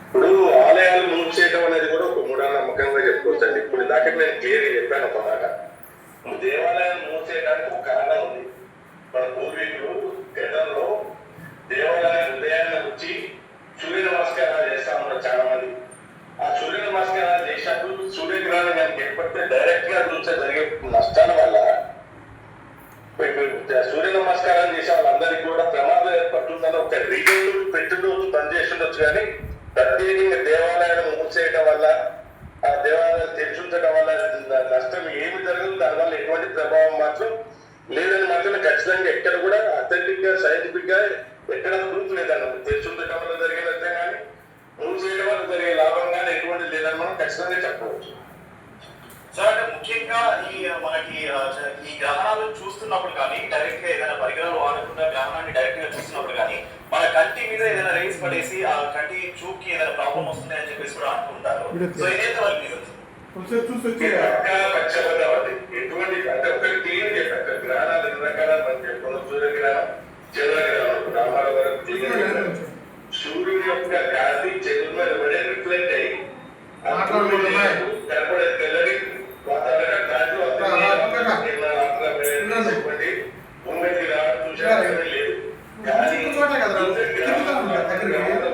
ఇప్పుడు ఆలయాలు మూసేయడం అనేది కూడా ఒక మూఢనమ్మకంగా చెప్పుకోవచ్చండి. ఇప్పుడు ఇందాక నేను క్లియర్గా చెప్పాను ఒక మాట. దేవాలయాలు మూసేయడానికి ఒక కారణం ఉంది. మన పూర్వీకులు గతంలో దేవాలయం ఉదయాన్నే వచ్చి సూర్య నమస్కారాలు చేస్తా ఉన్నారు చాలా మంది. ఆ సూర్య నమస్కారాలు చేసినప్పుడు సూర్యగ్రహణం కనుక ఏర్పడితే డైరెక్ట్ గా చూసే జరిగే నష్టాల వల్ల సూర్య నమస్కారం చేసే వాళ్ళందరికీ కూడా ప్రమాదం ఏర్పడుతుందని ఒక రీజన్ పెట్టినరోజు పనిచేస్తుండొచ్చు. కానీ ప్రత్యేకంగా దేవాలయాలను మూసేయడం వల్ల, ఆ దేవాలయాలు తెరిచి ఉంచడం వల్ల నష్టం ఏమి జరగదు, దానివల్ల ఎటువంటి ప్రభావం మాత్రం లేదని మాత్రం ఖచ్చితంగా ఎక్కడ కూడా అథెంటిక్ గా సైంటిఫిక్ గా ఎక్కడ ప్రూఫ్ లేదన్నమాట. తెరిచి ఉంచడం వల్ల జరిగే నష్టం కానీ మూసేయడం వల్ల జరిగే లాభం కానీ ఎటువంటి లేదని మనం ఖచ్చితంగా చెప్పవచ్చు. సార్, అంటే ముఖ్యంగా మనకి ఈ గ్రహణాలు చూస్తున్నప్పుడు కానీ డైరెక్ట్ గా ఏదైనా పరికరాలు వాడకుండా గ్రహణాన్ని డైరెక్ట్ గా చూస్తున్నప్పుడు కానీ మన కంటి మీద ఏదైనా రేస్ పడేసి ఆ కంటి చూపుకి ఏదైనా ప్రాబ్లం వస్తుంది అని చెప్పేసి కూడా అంటుంటారు. సో ఇదైతే వాళ్ళకి నిజం ఎటువంటి అంటే ఒక క్లియర్ చెప్పారు. గ్రహణాలు ఎన్ని రకాలని మనం చెప్పుకున్నాం. సూర్యగ్రహణం, చంద్రగ్రహణం, రామాల వరకు సూర్యుడి యొక్క కాంతి చంద్రుడి మీద పడే రిఫ్లెక్ట్ అయ్యి కనపడే తెల్లని వాతావరణం కాంతి చెప్పండి భూమికి రావడం చూసారు లేదు. కానీ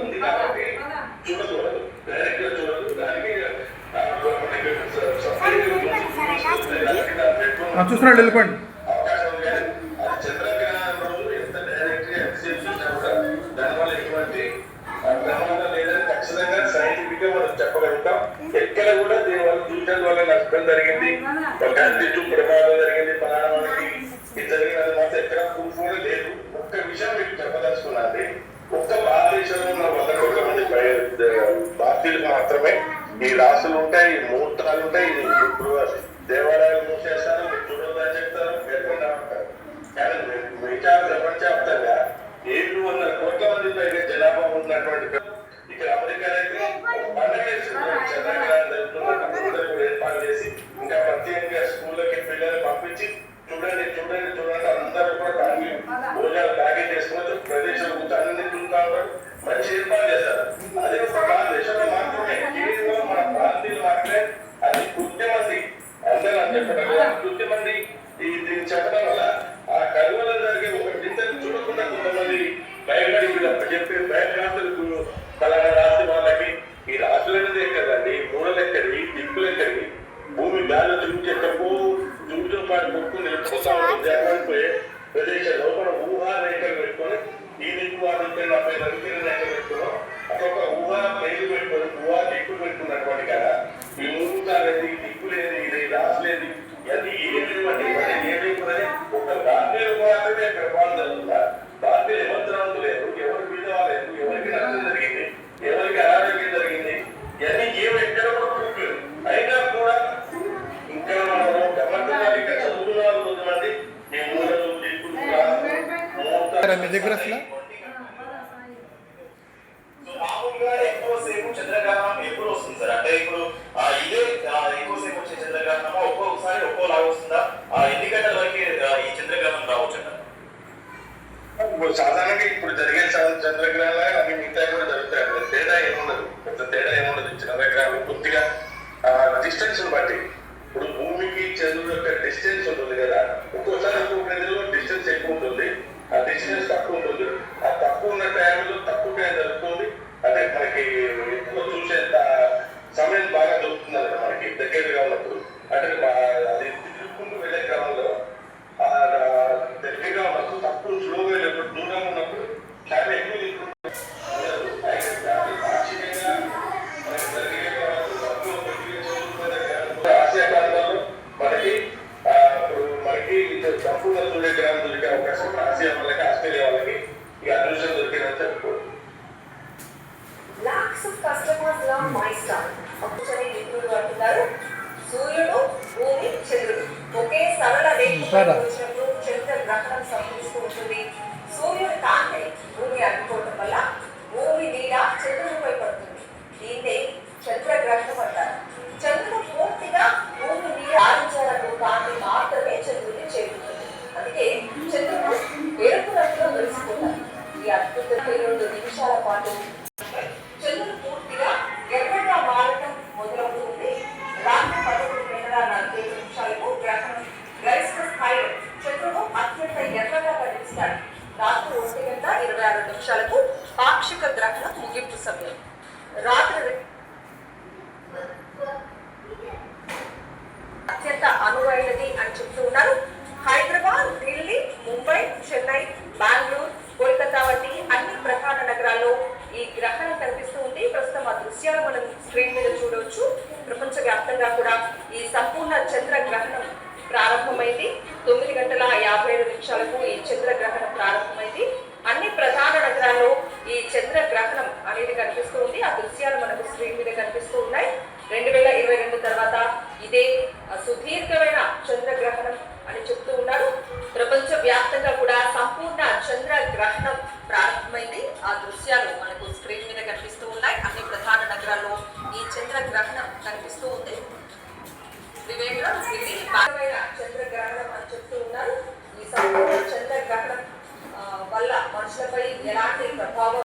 ఉంది కాబట్టి చూడకూడదు, డైరెక్ట్ గా చూడదు. దానికి చూస్తున్నాడు వెళ్ళిపోండి. అవకాశం ఉంది. కానీ అది చంద్రగ్రహణం రోజు ఎంత డైరెక్ట్ గా ఎక్స్చేంజ్ చూసినా కూడా దానివల్ల ఎటువంటి ప్రమాదం లేదని ఖచ్చితంగా సైంటిఫిక్ గా మనం చెప్పగలుగుతాం. ఎక్కడ కూడా దీనివల్ల చూడటం వల్ల నష్టం జరిగింది, కంటి చూపు ప్రమాదం జరిగింది, ప్రాణానికి ఇది జరిగినది మాత్రం ఎక్కడ ప్రూఫ్ కూడా లేదు. ఒక్క విషయం మీకు చెప్పదలుచుకున్నది, ఒక్క భారతదేశంలో ఉన్న 100 కోట్ల మంది భారతీయులకు మాత్రమే ఈ రాసులు ఉంటాయి, ఈ ముహూర్తాలు ఉంటాయి. ఇప్పుడు దేవాలయాలు మూసేస్తారు, మీరు చూడొద్దని చెప్తారు, పేర్కొంటా ఉంటారు. కానీ మిగతా ప్రపంచవ్యాప్తంగా 700 కోట్ల మంది పైగా జనాభా ఉన్నటువంటి ఇక్కడ అమెరికా అయితే పండుగ చంద్రగ్రహణం జరుగుతున్నప్పుడు ఏర్పాటు చేసి ఇంకా ప్రత్యేకంగా స్కూళ్ళకి పిల్లల్ని పంపించి చూడండి చూడండి చూడండి అందరూ కూడా తాగి భోజనాలు తాగి చేసుకుని ప్రదేశం అన్ని చూస్తూ ఉంటారు. మంచి ఏర్పాటు చేస్తారు. అదే ఒక భారతదేశంలో మాత్రమే కేవలం మన ప్రాంతీయులు మాత్రమే అది కొద్ది మంది అందరూ అని చెప్పడం కొద్ది మంది దీన్ని చెప్పడం వల్ల ఆ కరువులో జరిగే ఒక వింతను చూడకుండా కొంతమంది భయపడి చెప్పి భయభ్రాంతులకు ఫలానా రాసి వాళ్ళకి ఈ రాసులు అనేది ఎక్కడండి, మూడలు ఎక్కడివి, దిక్కులు ఎక్కడివి, భూమి గాలి చూపించేటప్పుడు చూపుతో పాటు కొట్టుకు నిలిచిపోతా ఉంటుంది. జగడిపోయే ప్రదేశంలో మనం ఊహా రేఖలు పెట్టుకొని ఈ దిక్కు ఆ దిక్కు 40 రేఖలు పెట్టుకున్నాం. అదొక ఊహా రేఖలు పెట్టుకొని ఊహా దిక్కులు పెట్టుకున్నటువంటి కదా ఈ మూడు దిక్కు లేదు, ఇది రాసు లేదు, ఇవన్నీ ఏమిటి ఏమైపోతుంది. ఒక భారతీయులు మాత్రమే ప్రభావం జరుగుతుందా? భారతీయులు ఎవరు ధనవంతులేదు, ఎవరు బీదవాలేదు, ఎవరికి నష్టం జరిగింది, ఎవరికి అనారోగ్యం జరిగింది, ఇవన్నీ ఏమి ఎక్కడ కూడా ప్రూఫ్ లేదు. అయినా కూడా ఇంకా మనం గమనించాలి. ఇక్కడ చదువుతున్న వాళ్ళు కొంతమంది ఈ మూడలు దిక్కులు మీ దగ్గర మామూలుగా ఎక్కువసేపు చంద్రగ్రహణం ఎప్పుడు వస్తుంది సార్? అంటే ఇప్పుడు ఇదే ఎక్కువసేపు వచ్చే చంద్రగ్రహణం ఒక్కొక్కసారి ఒక్కోలాగా వస్తుందా? ఎన్ని గంటల వరకు ఈ చంద్రగ్రహణం రావచ్చు అంటారు? సాధారణంగా ఇప్పుడు జరిగే చంద్రగ్రహణాలు అన్ని మిగతా కూడా జరుగుతాయి. తేడా ఏముండదు, పెద్ద తేడా ఏముండదు. చంద్రగ్రహణం కొద్దిగా డిస్టెన్స్ బట్టి ఇప్పుడు భూమికి చంద్రుడు యొక్క డిస్టెన్స్ ఉంటుంది కదా, ఒక్కోసారి ఒక్కొక్క గదిలో డిస్టెన్స్ ఎక్కువ ఉంటుంది, ఆ డిస్టెన్స్ తక్కువ ఉంటుంది. ఆ తక్కువ ఉన్న టైంలో తక్కువ టైం జరుగుతుంది. అంటే మనకి ఎక్కువ చూసేంత సమయం బాగా దొరుకుతుంది అన్నమాట మనకి దగ్గరగా ఉన్నప్పుడు. అంటే అది తిరుగుకుంటూ వెళ్ళే క్రమంలో దగ్గరగా ఉన్నప్పుడు తక్కువ స్లోగా వెళ్ళినప్పుడు దూరంగా ఉన్నప్పుడు చాలా ఎక్కువ ఆసియా ప్రాంతాల్లో మనకి ఇప్పుడు మనకి సంపూర్ణ సూర్యగ్రహణం దొరికే అవకాశం ఆసియా వాళ్ళకి, ఆస్ట్రేలియా వాళ్ళకి ఈ అదృష్టం దొరికిందని చెప్పుకోవచ్చు. సూర్యుడు, భూమి, చంద్రుడు ఒకే సరళ రేఖ చంద్రగ్రహణం సంభవిస్తూ ఉంటుంది. సూర్యుడి కాంతి భూమి అడ్డుకోవడం వల్ల భూమి నీడ చంద్రుడిపై పడుతుంది. దీన్నే చంద్రగ్రహణం అంటారు. చంద్రుడు పూర్తిగా భూమి నీడ ఆరించాలకు కాంతి మాత్రమే చంద్రుడిని చేరుతుంది. అందుకే చంద్రుడు ఎరుపు రంగులో మెరిసిపోతారు. ఈ అద్భుత 2 నిమిషాల పాటు చంద్రుడు పూర్తిగా ఎర్రగా మారటం మొదలవుతుంది. రాత్రి 11:45 నిమిషాలకు గ్రహణం గరిష్ట స్థాయిలో చంద్రుడు అత్యంత ఎర్రగా కనిపిస్తాడు. రాత్రి 1:26 నిమిషాలకు పాక్షిక గ్రహణం ముగింపు సమయం. రాత్రి అత్యంత అనువైనది అని చెప్తూ ఉన్నారు. హైదరాబాద్, ఢిల్లీ, ముంబై, చెన్నై, బెంగళూరు, కోల్కతా వంటి అన్ని ప్రధాన నగరాల్లో ఈ గ్రహణం కనిపిస్తూ ఉంది. ప్రస్తుతం ఆ దృశ్యాలు మనం స్క్రీన్ మీద చూడవచ్చు. ప్రపంచ వ్యాప్తంగా కూడా ఈ సంపూర్ణ చంద్ర గ్రహణం ప్రారంభమైంది. 9:57 ఈ చంద్రగ్రహణం ప్రారంభమైంది. అన్ని ప్రధాన నగరాల్లో ఈ చంద్రగ్రహణం అనేది కనిపిస్తూ ఉంది. ఆ దృశ్యాలు మనకు స్క్రీన్ మీద కనిపిస్తూ ఉన్నాయి. 2022 తర్వాత ఇదే సుదీర్ఘమైన చంద్రగ్రహణం అని చెప్తూ ఉన్నారు. ప్రపంచ వ్యాప్తంగా కూడా సంపూర్ణ చంద్రగ్రహణం ప్రారంభమైంది. ఆ దృశ్యాలు మనకు స్క్రీన్ మీద కనిపిస్తూ ఉన్నాయి. అన్ని ప్రధాన నగరాల్లో ఈ చంద్రగ్రహణం కనిపిస్తూ ఉంది. త్రివేంద్రం, ఢిల్లీ భాగమైన చంద్రగ్రహణం అని చెప్తూ ఉన్నారు. ఈ సంపూర్ణ చంద్రగ్రహణం వల్ల మనుషులపై ఎలాంటి ప్రభావం